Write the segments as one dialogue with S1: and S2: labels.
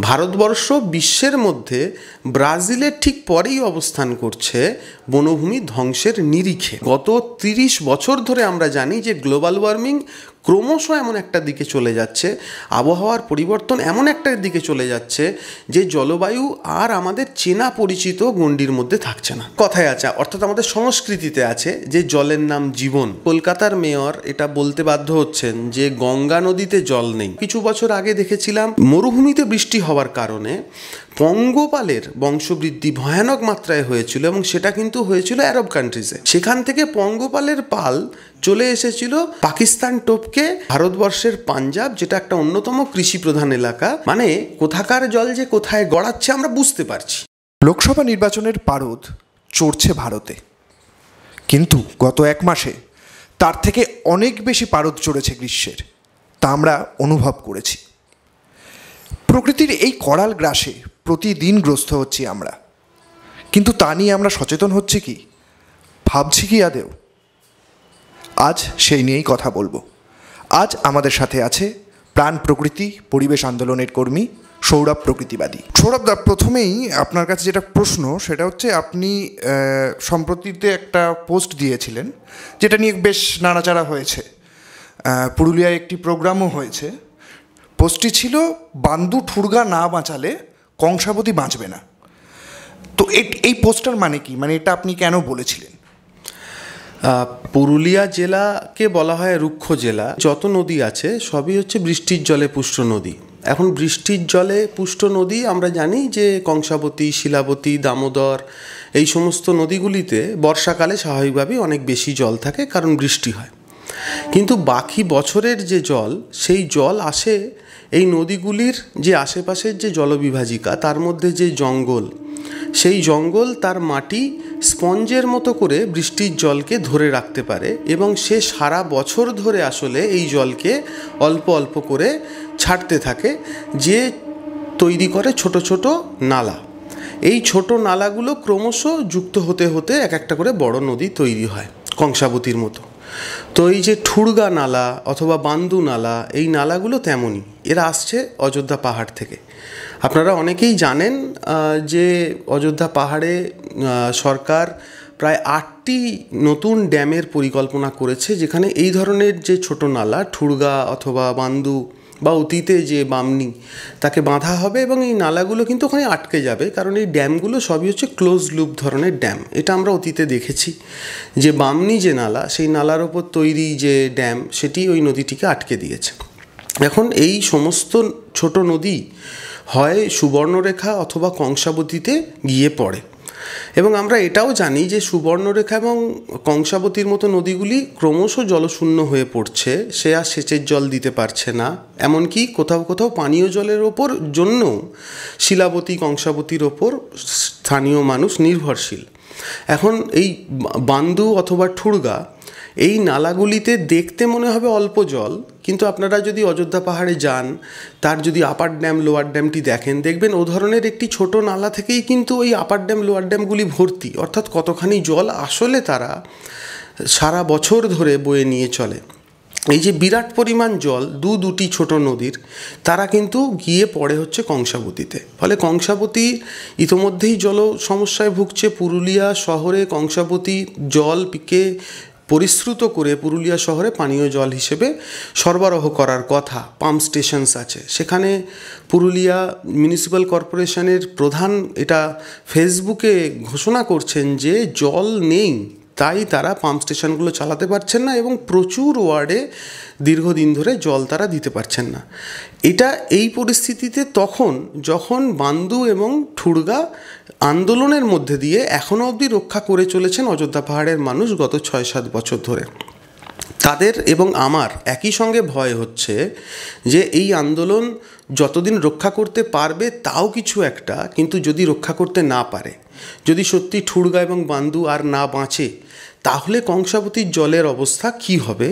S1: ভারতবর্ষ বিশ্বের মধ্যে ব্রাজিলের ঠিক পরেই অবস্থান করছে বনভূমি ধ্বংসের নিরিখে। গত 30 বছর ধরে আমরা জানি যে গ্লোবাল ওয়ার্মিং ক্রমশ এমন একটা দিকে চলে যাচ্ছে, আবহাওয়ার পরিবর্তন এমন একটা দিকে চলে যাচ্ছে যে জলবায়ু আর আমাদের চেনা পরিচিত গণ্ডির মধ্যে থাকছে না। কথায় আছে, অর্থাৎ আমাদের সংস্কৃতিতে আছে যে জলের নাম জীবন। কলকাতার মেয়র এটা বলতে বাধ্য হচ্ছেন যে গঙ্গা নদীতে জল নেই। কিছু বছর আগে দেখেছিলাম মরুভূমিতে বৃষ্টি হওয়ার কারণে পঙ্গপালের বংশবৃদ্ধি ভয়ানক মাত্রায় হয়েছিল, এবং সেটা কিন্তু হয়েছিল আরব কান্ট্রিজে। সেখান থেকে পঙ্গপালের পাল চলে এসেছিল পাকিস্তান টপকে ভারতবর্ষের পাঞ্জাব, যেটা একটা অন্যতম কৃষি প্রধান এলাকা। মানে কোথাকার জল যে কোথায় গড়াচ্ছে আমরা বুঝতে পারছি।
S2: লোকসভা নির্বাচনের পারদ চড়ছে ভারতে, কিন্তু গত 1 মাসে তার থেকে অনেক বেশি পারদ চড়েছে গ্রীষ্মের, তা আমরা অনুভব করেছি। প্রকৃতির এই করাল গ্রাসে প্রতিদিন গ্রস্ত হচ্ছি আমরা, কিন্তু তা নিয়ে আমরা সচেতন হচ্ছি কি, ভাবছি কি আদেও? আজ সেই নিয়েই কথা বলবো। আজ আমাদের সাথে আছে প্রাণ প্রকৃতি পরিবেশ আন্দোলনের কর্মী সৌরভ প্রকৃতিবাদী। সৌরভদা, প্রথমেই আপনার কাছে যেটা প্রশ্ন সেটা হচ্ছে, আপনি সম্প্রতিতে একটা পোস্ট দিয়েছিলেন যেটা নিয়ে বেশ নাড়াচাড়া হয়েছে, পুরুলিয়ায় একটি প্রোগ্রামও হয়েছে। পোস্টটি ছিল, বান্দু ঠুরগা না বাঁচালে কংসাবতী বাঁচবে না। তো এই পোস্টটার মানে কি, মানে এটা আপনি কেন বলেছিলেন?
S1: পুরুলিয়া জেলাকে বলা হয় রুক্ষ জেলা। যত নদী আছে সবই হচ্ছে বৃষ্টির জলে পুষ্ট নদী। এখন বৃষ্টির জলে পুষ্ট নদী আমরা জানি যে কংসাবতী, শিলাবতী, দামোদর, এই সমস্ত নদীগুলিতে বর্ষাকালে স্বাভাবিকভাবেই অনেক বেশি জল থাকে, কারণ বৃষ্টি হয়। কিন্তু বাকি বছরের যে জল, সেই জল আসে এই নদীগুলির যে আশেপাশের যে জলবিভাজিকা, তার মধ্যে যে জঙ্গল, সেই জঙ্গল তার মাটি স্পঞ্জের মতো করে বৃষ্টির জলকে ধরে রাখতে পারে, এবং সে সারা বছর ধরে আসলে এই জলকে অল্প অল্প করে ছাড়তে থাকে, যে তৈরি করে ছোট ছোট নালা। এই ছোট নালাগুলো ক্রমশ যুক্ত হতে হতে এক একটা করে বড় নদী তৈরি হয়, কংসাবতীর মতো। তো এই যে ঠুরগা নালা অথবা বান্দু নালা, এই নালাগুলো তেমনই, এরা আসছে অযোধ্যা পাহাড় থেকে। আপনারা অনেকেই জানেন যে অযোধ্যা পাহাড়ে সরকার প্রায় 8টি নতুন ড্যামের পরিকল্পনা করেছে, যেখানে এই ধরনের যে ছোট নালা, ঠুরগা অথবা বান্দু বা অতীতে যে বামনি, তাকে বাঁধা হবে, এবং এই নালাগুলো কিন্তু ওখানে আটকে যাবে, কারণ এই ড্যামগুলো সবই হচ্ছে ক্লোজ লুপ ধরনের ড্যাম। এটা আমরা অতীতে দেখেছি যে বামনি যে নালা, সেই নালার ওপর তৈরি যে ড্যাম, সেটি ওই নদীটিকে আটকে দিয়েছে। এখন এই সমস্ত ছোট নদী হয় সুবর্ণরেখা অথবা কংসাবতীতে গিয়ে পড়ে, এবং আমরা এটাও জানি যে সুবর্ণরেখা এবং কংসাবতীর মতো নদীগুলি ক্রমশ জলশূন্য হয়ে পড়ছে। সে আর সেচের জল দিতে পারছে না, এমনকি কোথাও কোথাও পানীয় জলের ওপর জন্য শিলাবতী, কংসাবতীর ওপর স্থানীয় মানুষ নির্ভরশীল। এখন এই বান্দু অথবা ঠুরগা, এই নালাগুলিতে দেখতে মনে হবে অল্প জল, কিন্তু আপনারা যদি অযোধ্যা পাহাড়ে যান, তার যদি আপার ড্যাম লোয়ার ড্যামটি দেখেন, দেখবেন ও ধরনের একটি ছোট নালা থেকেই কিন্তু ওই আপার ড্যাম লোয়ার ড্যামগুলি ভর্তি। অর্থাৎ কতখানি জল আসলে তারা সারা বছর ধরে বয়ে নিয়ে চলে। এই যে বিরাট পরিমাণ জল দুটি ছোট নদীর, তারা কিন্তু গিয়ে পড়ে হচ্ছে কংসাবতীতে। ফলে কংসাবতী ইতোমধ্যেই জল সমস্যায় ভুগছে। পুরুলিয়া শহরে কংসাবতী জলকে পরিশ্রুত করে পুরুলিয়া শহরে পানীয় জল হিসেবে সরবরাহ করার কথা। পাম্প স্টেশনস আছে সেখানে। পুরুলিয়া মিউনিসিপ্যাল কর্পোরেশনের প্রধান এটা ফেসবুকে ঘোষণা করছেন যে জল নেই, তাই তারা পাম্প স্টেশনগুলো চালাতে পারছেন না, এবং প্রচুর ওয়ার্ডে দীর্ঘদিন ধরে জল তারা দিতে পারছেন না। এটা এই পরিস্থিতিতে তখন যখন বান্দু এবং ঠুরগা আন্দোলনের মধ্যে দিয়ে এখনও অবধি রক্ষা করে চলেছেন অযোধ্যা পাহাড়ের মানুষ গত 6-7 বছর ধরে। তাদের এবং আমার একই সঙ্গে ভয় হচ্ছে যে এই আন্দোলন যতদিন রক্ষা করতে পারবে তাও কিছু একটা, কিন্তু যদি রক্ষা করতে না পারে, যদি সত্যি ঠুরগা এবং বান্দু আর না বাঁচে, তাহলে কংসাবতীর জলের অবস্থা কি হবে,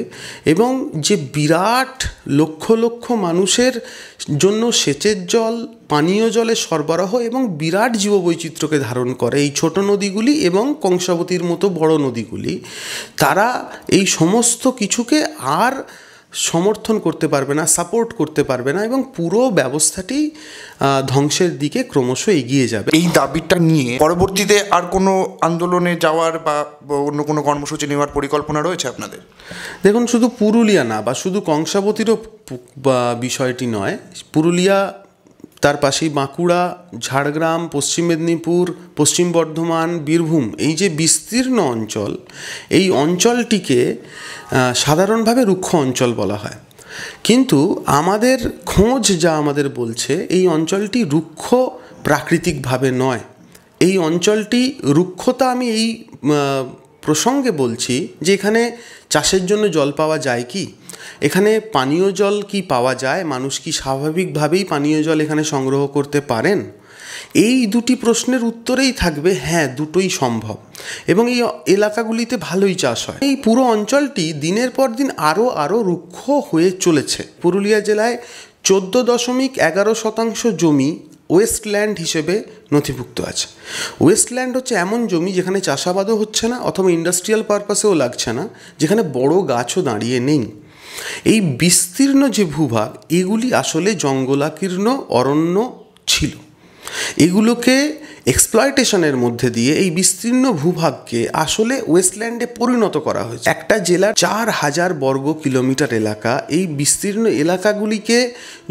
S1: এবং যে বিরাট লক্ষ লক্ষ মানুষের জন্য সেচের জল, পানীয় জলের সরবরাহ এবং বিরাট জীববৈচিত্র্যকে ধারণ করে এই ছোট নদীগুলি এবং কংসাবতীর মতো বড় নদীগুলি, তারা এই সমস্ত কিছুকে আর সমর্থন করতে পারবে না, সাপোর্ট করতে পারবে না, এবং পুরো ব্যবস্থাটি ধ্বংসের দিকে ক্রমশ এগিয়ে যাবে।
S2: এই দাবিটা নিয়ে পরবর্তীতে আর কোনো আন্দোলনে যাওয়ার বা অন্য কোনো কর্মসূচি নেওয়ার পরিকল্পনা রয়েছে আপনাদের?
S1: দেখুন, শুধু পুরুলিয়া না বা শুধু কংসাবতীরও বিষয়টি নয়, পুরুলিয়া, তার পাশেই বাঁকুড়া, ঝাড়গ্রাম, পশ্চিম মেদিনীপুর, পশ্চিম বর্ধমান, বীরভূম, এই যে বিস্তীর্ণ অঞ্চল, এই অঞ্চলটিকে সাধারণভাবে রুক্ষ অঞ্চল বলা হয়। কিন্তু আমাদের খোঁজ যা আমাদের বলছে, এই অঞ্চলটি রুক্ষ প্রাকৃতিকভাবে নয়। এই অঞ্চলটি রুক্ষতা আমি এই প্রসঙ্গে বলছি যে এখানে চাষের জন্য জল পাওয়া যায় কি, এখানে পানীয় জল কি পাওয়া যায়, মানুষ কি স্বাভাবিকভাবেই পানীয় জল এখানে সংগ্রহ করতে পারেন? এই দুটি প্রশ্নের উত্তরেই থাকবে হ্যাঁ, দুটোই সম্ভব, এবং এই এলাকাগুলিতে ভালোই চাষ হয়। এই পুরো অঞ্চলটি দিনের পর দিন আরও রুক্ষ হয়ে চলেছে। পুরুলিয়া জেলায় 14.11% জমি ওয়েস্টল্যান্ড হিসেবে নথিভুক্ত আছে। ওয়েস্টল্যান্ড হচ্ছে এমন জমি যেখানে চাষাবাদও হচ্ছে না অথবা ইন্ডাস্ট্রিয়াল পারপাসেও লাগছে না, যেখানে বড় গাছও দাঁড়িয়ে নেই। এই বিস্তীর্ণ যে ভূভাগ, এগুলি আসলে জঙ্গলাকীর্ণ অরণ্য ছিল। এগুলোকে এক্সপ্লয়টেশনের মধ্যে দিয়ে এই বিস্তীর্ণ ভূভাগকে আসলে ওয়েস্টল্যান্ডে পরিণত করা হয়েছে। একটা জেলার 4000 বর্গ কিলোমিটার এলাকা, এই বিস্তীর্ণ এলাকাগুলিকে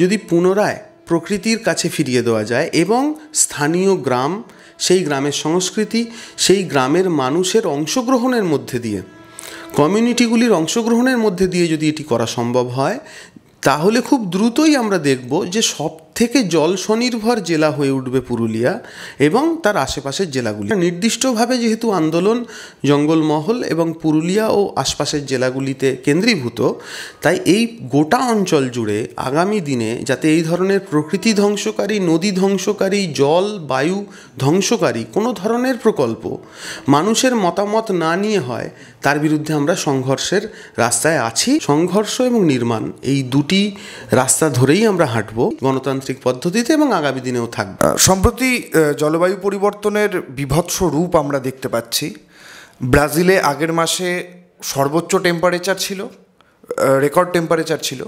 S1: যদি পুনরায় প্রকৃতির কাছে ফিরিয়ে দেওয়া যায় এবং স্থানীয় গ্রাম, সেই গ্রামের সংস্কৃতি, সেই গ্রামের মানুষের অংশগ্রহণের মধ্যে দিয়ে, কমিউনিটিগুলির অংশগ্রহণের মধ্যে দিয়ে যদি এটি করা সম্ভব হয়, তাহলে খুব দ্রুতই আমরা দেখব যে সব থেকে জল স্বনির্ভর জেলা হয়ে উঠবে পুরুলিয়া এবং তার আশেপাশের জেলাগুলি। নির্দিষ্টভাবে যেহেতু আন্দোলন জঙ্গলমহল এবং পুরুলিয়া ও আশপাশের জেলাগুলিতে কেন্দ্রীভূত, তাই এই গোটা অঞ্চল জুড়ে আগামী দিনে যাতে এই ধরনের প্রকৃতি ধ্বংসকারী, নদী ধ্বংসকারী, জল বায়ু ধ্বংসকারী কোনো ধরনের প্রকল্প মানুষের মতামত না নিয়ে হয়, তার বিরুদ্ধে আমরা সংঘর্ষের রাস্তায় আছি। সংঘর্ষ এবং নির্মাণ, এই দুটি রাস্তা ধরেই আমরা হাঁটব গণতান্ত্রিক পদ্ধতিতে এবং আগামী দিনেও থাকবে।
S2: সম্প্রতি জলবায়ু পরিবর্তনের বীভৎস রূপ আমরা দেখতে পাচ্ছি। ব্রাজিলে আগের মাসে সর্বোচ্চ টেম্পারেচার ছিল, রেকর্ড টেম্পারেচার ছিল।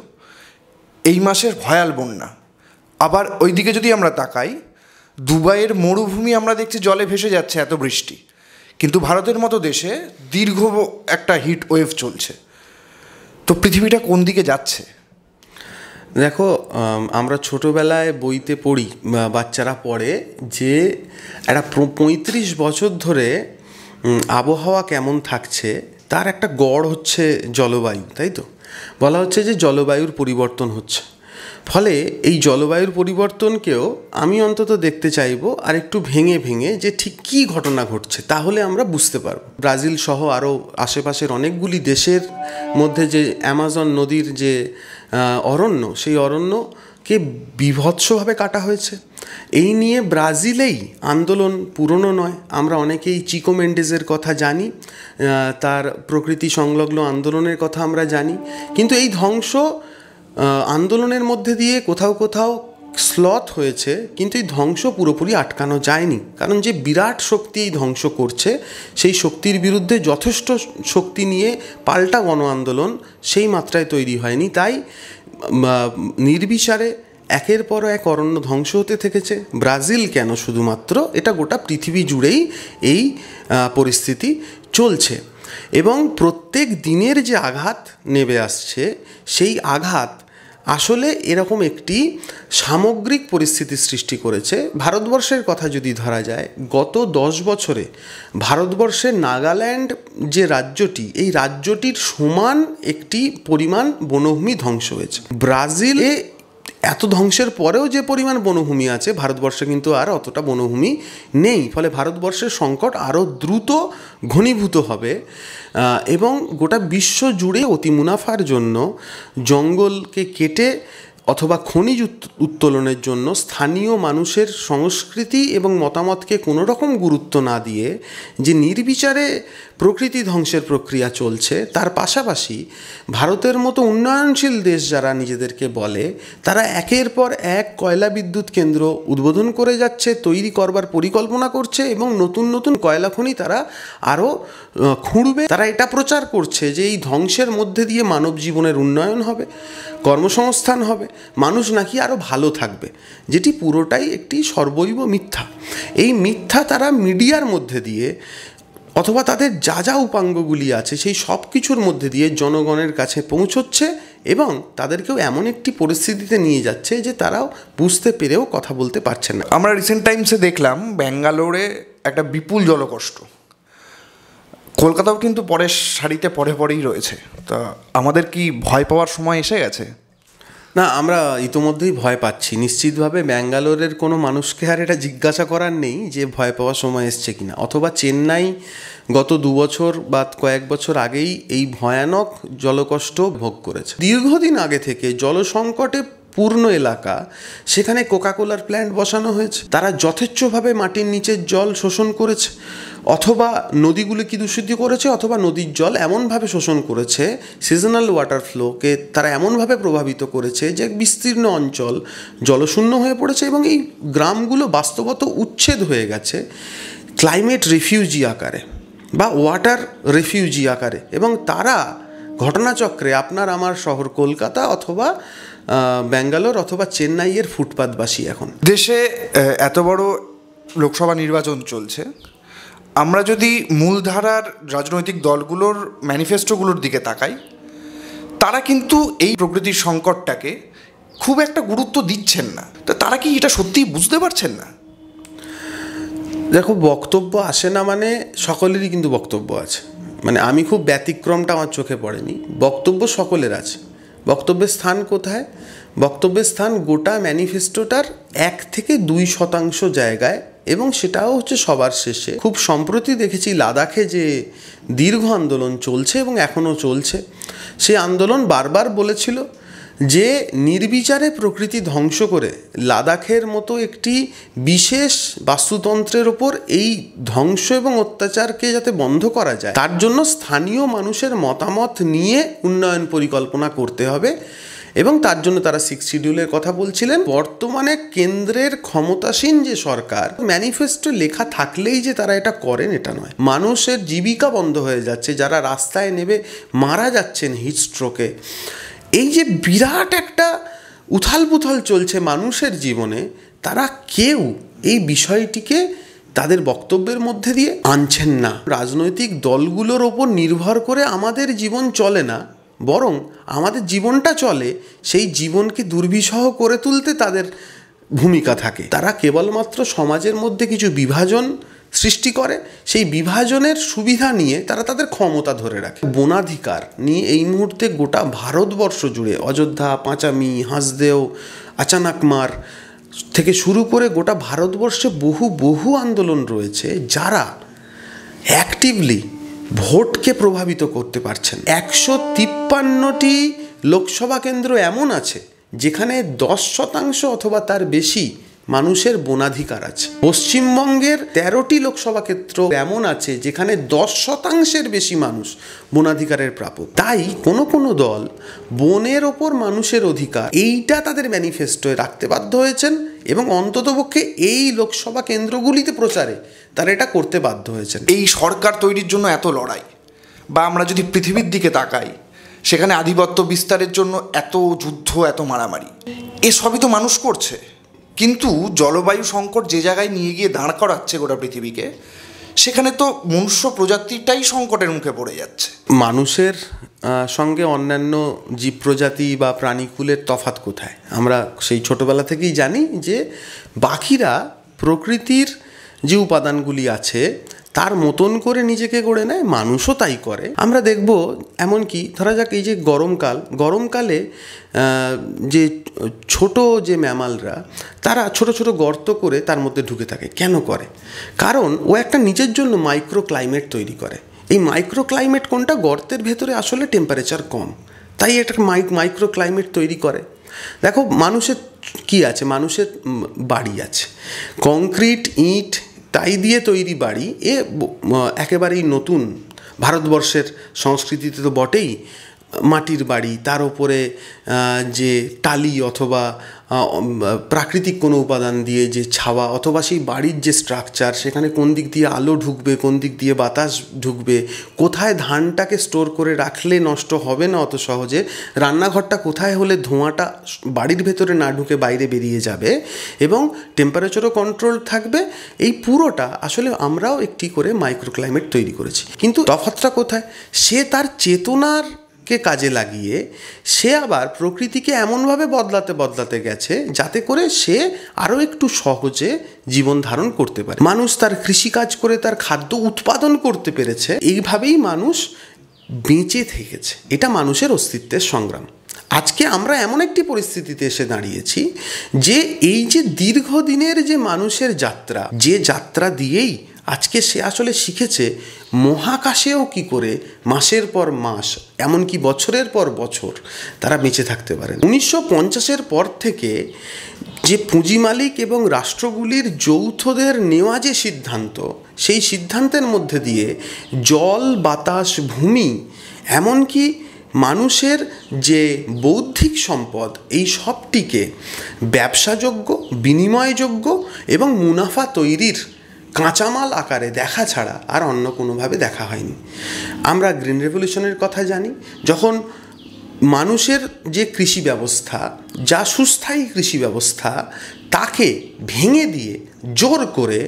S2: এই মাসের ভয়াল বন্যা। আবার ওইদিকে যদি আমরা তাকাই, দুবাইয়ের মরুভূমি আমরা দেখছি জলে ভেসে যাচ্ছে, এত বৃষ্টি। কিন্তু ভারতের মতো দেশে দীর্ঘ একটা হিট ওয়েভ চলছে। তো পৃথিবীটা কোন দিকে যাচ্ছে?
S1: দেখো, আমরা ছোটোবেলায় বইতে পড়ি, বাচ্চারা পড়ে যে একটা 35 বছর ধরে আবহাওয়া কেমন থাকছে তার একটা গড় হচ্ছে জলবায়ু, তাই তো? বলা হচ্ছে যে জলবায়ুর পরিবর্তন হচ্ছে। ফলে এই জলবায়ুর পরিবর্তনকেও আমি অন্তত দেখতে চাইবো আর একটু ভেঙে ভেঙে, যে ঠিক কী ঘটনা ঘটছে, তাহলে আমরা বুঝতে পারব। ব্রাজিল সহ আরও আশেপাশের অনেকগুলি দেশের মধ্যে যে অ্যামাজন নদীর যে অরণ্য, সেই অরণ্যকে বীভৎসভাবে কাটা হয়েছে। এই নিয়ে ব্রাজিলেই আন্দোলন পুরনো নয়। আমরা অনেকেই চিকো মেন্ডেজের কথা জানি, তার প্রকৃতি সংলগ্ন আন্দোলনের কথা আমরা জানি। কিন্তু এই ধ্বংস আন্দোলনের মধ্যে দিয়ে কোথাও কোথাও স্লথ হয়েছে, কিন্তু এই ধ্বংস পুরোপুরি আটকানো যায়নি। কারণ যে বিরাট শক্তি এই ধ্বংস করছে, সেই শক্তির বিরুদ্ধে যথেষ্ট শক্তি নিয়ে পাল্টা গণ আন্দোলন সেই মাত্রায় তৈরি হয়নি। তাই নির্বিচারে একের পর এক অরণ্য ধ্বংস হতে থেকেছে। ব্রাজিল কেন, শুধুমাত্র এটা গোটা পৃথিবী জুড়েই এই পরিস্থিতি চলছে। এবং প্রত্যেক দিনের যে আঘাত নেমে আসছে, সেই আঘাত আসলে এরকম একটি সামগ্রিক পরিস্থিতি সৃষ্টি করেছে। ভারতবর্ষের কথা যদি ধরা যায়, গত 10 বছরে ভারতবর্ষের নাগাল্যান্ড যে রাজ্যটি, এই রাজ্যটির সমান একটি পরিমাণ বনভূমি ধ্বংস হয়েছে। ব্রাজিলে এত ধ্বংসের পরেও যে পরিমাণ বনভূমি আছে, ভারতবর্ষে কিন্তু আর অতটা বনভূমি নেই। ফলে ভারতবর্ষের সংকট আরও দ্রুত ঘনীভূত হবে এবং গোটা বিশ্ব জুড়ে অতি মুনাফার জন্য জঙ্গলকে কেটে অথবা খনিজ উত্তোলনের জন্য স্থানীয় মানুষের সংস্কৃতি এবং মতামতকে কোনো রকম গুরুত্ব না দিয়ে যে নির্বিচারে প্রকৃতি ধ্বংসের প্রক্রিয়া চলছে, তার পাশাপাশি ভারতের মতো উন্নয়নশীল দেশ যারা নিজেদেরকে বলে, তারা একের পর এক কয়লা বিদ্যুৎ কেন্দ্র উদ্বোধন করে যাচ্ছে, তৈরি করবার পরিকল্পনা করছে এবং নতুন নতুন কয়লা খনি তারা আরও খুঁড়বে। তারা এটা প্রচার করছে যে এই ধ্বংসের মধ্যে দিয়ে মানব জীবনের উন্নয়ন হবে, কর্মসংস্থান হবে, মানুষ নাকি আরও ভালো থাকবে, যেটি পুরোটাই একটি সর্বৈব মিথ্যা। এই মিথ্যা তারা মিডিয়ার মধ্যে দিয়ে অথবা তাদের যা যা উপাঙ্গগুলি আছে সেই সব কিছুর মধ্যে দিয়ে জনগণের কাছে পৌঁছচ্ছে এবং তাদেরকেও এমন একটি পরিস্থিতিতে নিয়ে যাচ্ছে যে তারাও বুঝতে পেরেও কথা বলতে পারছেন না।
S2: আমরা রিসেন্ট টাইমসে দেখলাম ব্যাঙ্গালোরে একটা বিপুল জলকষ্ট, কলকাতাও কিন্তু পরের সারিতে পরেই রয়েছে। তা আমাদের কি ভয় পাওয়ার সময় এসে গেছে?
S1: না, আমরা ইতোমধ্যেই ভয় পাচ্ছি নিশ্চিতভাবে। ব্যাঙ্গালোরের কোনো মানুষকে আর এটা জিজ্ঞাসা করার নেই যে ভয় পাওয়ার সময় এসছে কিনা। অথবা চেন্নাই গত 2 বছর বা কয়েক বছর আগেই এই ভয়ানক জলকষ্ট ভোগ করেছে। দীর্ঘদিন আগে থেকে জলসংকটে পূর্ণ এলাকা, সেখানে কোকাকোলার প্ল্যান্ট বসানো হয়েছে। তারা যথেচ্ছভাবে মাটির নিচের জল শোষণ করেছে, অথবা নদীগুলিকে দূষিত করেছে, অথবা নদীর জল এমনভাবে শোষণ করেছে, সিজনাল ওয়াটার ফ্লোকে তারা এমনভাবে প্রভাবিত করেছে যে বিস্তীর্ণ অঞ্চল জলশূন্য হয়ে পড়েছে এবং এই গ্রামগুলো বাস্তবত উচ্ছেদ হয়ে গেছে ক্লাইমেট রিফিউজি আকারে বা ওয়াটার রিফিউজি আকারে। এবং তারা ঘটনাচক্রে আপনার আমার শহর কলকাতা অথবা ব্যাঙ্গালোর অথবা চেন্নাইয়ের ফুটপাতবাসী। এখন
S2: দেশে এত বড় লোকসভা নির্বাচন চলছে, আমরা যদি মূলধারার রাজনৈতিক দলগুলোর ম্যানিফেস্টোগুলোর দিকে তাকাই, তারা কিন্তু এই প্রকৃতির সংকটটাকে খুব একটা গুরুত্ব দিচ্ছেন না। তো তারা কি এটা সত্যিই বুঝতে পারছেন না?
S1: দেখো, বক্তব্য আসে না মানে সকলেরই কিন্তু বক্তব্য আছে। মানে আমি খুব ব্যতিক্রমটা আমার চোখে পড়েনি, বক্তব্য সকলের আছে। বক্তব্যের স্থান কোথায়? বক্তব্যের স্থান গোটা ম্যানিফেস্টোটার 1 থেকে 2% জায়গায়, এবং সেটাও হচ্ছে সবার শেষে। খুব সম্প্রতি দেখেছি লাদাখে যে দীর্ঘ আন্দোলন চলছে এবং এখনও চলছে, সেই আন্দোলন বারবার বলেছিল যে নির্বিচারে প্রকৃতি ধ্বংস করে লাদাখের মতো একটি বিশেষ বাস্তুতন্ত্রের ওপর এই ধ্বংস এবং অত্যাচারকে যাতে বন্ধ করা যায়, তার জন্য স্থানীয় মানুষের মতামত নিয়ে উন্নয়ন পরিকল্পনা করতে হবে। এবং তার জন্য তারা 6 শিডিউলের কথা বলছিলেন। বর্তমানে কেন্দ্রের ক্ষমতাসীন যে সরকার, ম্যানিফেস্টো লেখা থাকলেই যে তারা এটা করেন এটা নয়। মানুষের জীবিকা বন্ধ হয়ে যাচ্ছে, যারা রাস্তায় নেমে মারা যাচ্ছেন হিটস্ট্রোকে। এই যে বিরাট একটা উথাল পুথাল চলছে মানুষের জীবনে, তারা কেউ এই বিষয়টিকে তাদের বক্তব্যের মধ্যে দিয়ে আনছেন না। রাজনৈতিক দলগুলোর ওপর নির্ভর করে আমাদের জীবন চলে না, বরং আমাদের জীবনটা চলে সেই জীবনকে দুর্বিষহ করে তুলতে তাদের ভূমিকা থাকে। তারা কেবলমাত্র সমাজের মধ্যে কিছু বিভাজন সৃষ্টি করে, সেই বিভাজনের সুবিধা নিয়ে তারা তাদের ক্ষমতা ধরে রাখে। বনাধিকার নিয়ে এই মুহূর্তে গোটা ভারতবর্ষ জুড়ে অযোধ্যা, পাঁচামি, হাঁসদেও, আচানাকমার থেকে শুরু করে গোটা ভারতবর্ষে বহু আন্দোলন রয়েছে, যারা অ্যাক্টিভলি ভোটকে প্রভাবিত করতে পারছেন। 153টি লোকসভা কেন্দ্র এমন আছে যেখানে 10% অথবা তার বেশি মানুষের বনাধিকার আছে। পশ্চিমবঙ্গের 13টি লোকসভা ক্ষেত্র এমন আছে যেখানে 10%-এর বেশি মানুষ বনাধিকারের প্রাপক। তাই কোনো দল বনের ওপর মানুষের অধিকার এইটা তাদের ম্যানিফেস্টোয় রাখতে বাধ্য হয়েছেন এবং অন্ততপক্ষে এই লোকসভা কেন্দ্রগুলিতে প্রচারে তারা এটা করতে বাধ্য হয়েছেন।
S2: এই সরকার তৈরির জন্য এত লড়াই, বা আমরা যদি পৃথিবীর দিকে তাকাই, সেখানে আধিপত্য বিস্তারের জন্য এত যুদ্ধ, এত মারামারি, এসবই তো মানুষ করছে। কিন্তু জলবায়ু সংকট যে জায়গায় নিয়ে গিয়ে দাঁড় করাচ্ছে গোটা পৃথিবীকে, সেখানে তো মনুষ্য প্রজাতিটাই সংকটের মুখে পড়ে যাচ্ছে।
S1: মানুষের সঙ্গে অন্যান্য জীব প্রজাতি বা প্রাণীকুলের তফাৎ কোথায়? আমরা সেই ছোটোবেলা থেকেই জানি যে পাখিরা প্রকৃতির যে উপাদানগুলি আছে তার মতন করে নিজেকে গড়ে নেয়, মানুষও তাই করে। আমরা দেখব এমনকি ধরা যাক এই যে গরমকালে যে ছোট যে ম্যামালরা, তারা ছোট ছোট গর্ত করে তার মধ্যে ঢুকে থাকে। কেন করে? কারণ ও একটা নিজের জন্য মাইক্রো ক্লাইমেট তৈরি করে। এই মাইক্রো ক্লাইমেট কোনটা? গর্তের ভেতরে আসলে টেম্পারেচার কম, তাই এটা মাইক্রো ক্লাইমেট তৈরি করে। দেখো, মানুষের কি আছে, মানুষের বাড়ি আছে, কংক্রিট ইট তাই দিয়ে তৈরি বাড়ি একেবারেই নতুন। ভারতবর্ষের সংস্কৃতিতে তো বটেই মাটির বাড়ি, তার উপরে যে টালি অথবা প্রাকৃতিক কোনো উপাদান দিয়ে যে ছাওয়া অথবা সেই বাড়ির যে স্ট্রাকচার, সেখানে কোন দিক দিয়ে আলো ঢুকবে, কোন দিক দিয়ে বাতাস ঢুকবে, কোথায় ধানটাকে স্টোর করে রাখলে নষ্ট হবে না অত সহজে, রান্নাঘরটা কোথায় হলে ধোঁয়াটা বাড়ির ভেতরে না ঢুকে বাইরে বেরিয়ে যাবে এবং টেম্পারেচারও কন্ট্রোল থাকবে, এই পুরোটা আসলে আমরাও একটি করে মাইক্রোক্লাইমেট তৈরি করেছি। কিন্তু তফাৎটা কোথায়? সে তার চেতনারকে কাজে লাগিয়ে সে আবার প্রকৃতিকে এমনভাবে বদলাতে গেছে যাতে করে সে আরও একটু সহজে জীবন ধারণ করতে পারে। মানুষ তার কৃষিকাজ করে তার খাদ্য উৎপাদন করতে পেরেছে, এইভাবেই মানুষ বেঁচে থেকেছে। এটা মানুষের অস্তিত্বের সংগ্রাম। আজকে আমরা এমন একটি পরিস্থিতিতে এসে দাঁড়িয়েছি যে এই যে দীর্ঘদিনের যে মানুষের যাত্রা, যে যাত্রা দিয়েই আজকে সে আসলে শিখেছে মহাকাশেও কি করে মাসের পর মাস, এমনকি বছরের পর বছর তারা বেঁচে থাকতে পারে। 1950-এর পর থেকে যে পুঁজি মালিক এবং রাষ্ট্রগুলির যৌথদের নেওয়া যে সিদ্ধান্ত, সেই সিদ্ধান্তের মধ্যে দিয়ে জল, বাতাস, ভূমি, এমনকি মানুষের যে বৌদ্ধিক সম্পদ, এই সবটিকে ব্যবসাযোগ্য, বিনিময়যোগ্য এবং মুনাফা তৈরির কাঁচামাল আকারে দেখা ছাড়া আর অন্য কোনোভাবে দেখা হয়নি। আমরা গ্রিন রেভলিউশনের কথা জানি, যখন মানুষের যে কৃষি ব্যবস্থা, যা সুস্থায়ী কৃষি ব্যবস্থা, তাকে ভেঙে দিয়ে জোর করে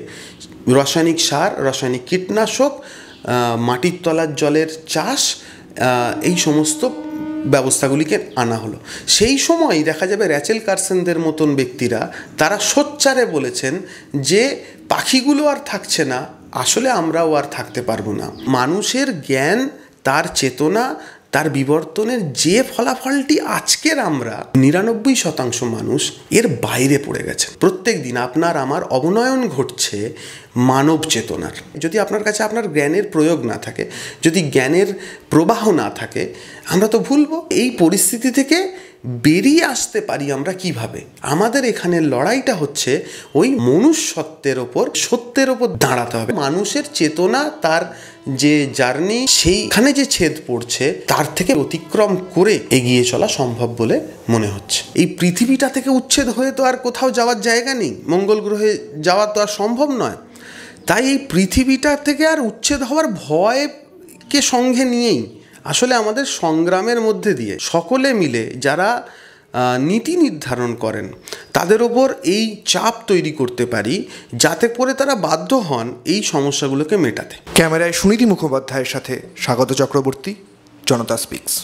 S1: রাসায়নিক সার, রাসায়নিক কীটনাশক, মাটির তলার জলের চাষ, এই সমস্ত ব্যবস্থাগুলিকে আনা হলো। সেই সময় দেখা যাবে র্যাচেল কারসনদের মতন ব্যক্তিরা তারা সোচ্চারে বলেছেন যে পাখিগুলো আর থাকছে না, আসলে আমরাও আর থাকতে পারবো না। মানুষের জ্ঞান, তার চেতনা, তার বিবর্তনের যে ফলাফলটি আজকের আমরা 99% মানুষ এর বাইরে পড়ে গেছে। প্রত্যেক দিন আপনার আমার অবনয়ন ঘটছে মানব চেতনার। যদি আপনার কাছে আপনার জ্ঞানের প্রয়োগ না থাকে, যদি জ্ঞানের প্রবাহ না থাকে, আমরা তো ভুলবো। এই পরিস্থিতি থেকে বেরিয়ে আসতে পারি আমরা কিভাবে? আমাদের এখানে লড়াইটা হচ্ছে ওই মনুষ্যত্বের ওপর, সত্যের ওপর দাঁড়াতে হবে। মানুষের চেতনা, তার যে জার্নি, সেইখানে যে ছেদ পড়ছে তার থেকে অতিক্রম করে এগিয়ে চলা সম্ভব বলে মনে হচ্ছে। এই পৃথিবীটা থেকে উচ্ছেদ হয়ে তো আর কোথাও যাওয়ার জায়গা নেই, মঙ্গল গ্রহে যাওয়া তো আর সম্ভব নয়। তাই এই পৃথিবীটা থেকে আর উচ্ছেদ হওয়ার ভয়কে সঙ্গে নিয়েই আসলে আমাদের সংগ্রামের মধ্যে দিয়ে সকলে মিলে যারা নীতি নির্ধারণ করেন তাদের ওপর এই চাপ তৈরি করতে পারি যাতে করে তারা বাধ্য হন এই সমস্যাগুলোকে মেটাতে।
S2: ক্যামেরায় সুনীতি মুখোপাধ্যায়ের সাথে স্বাগত চক্রবর্তী, জনতা স্পিক্স।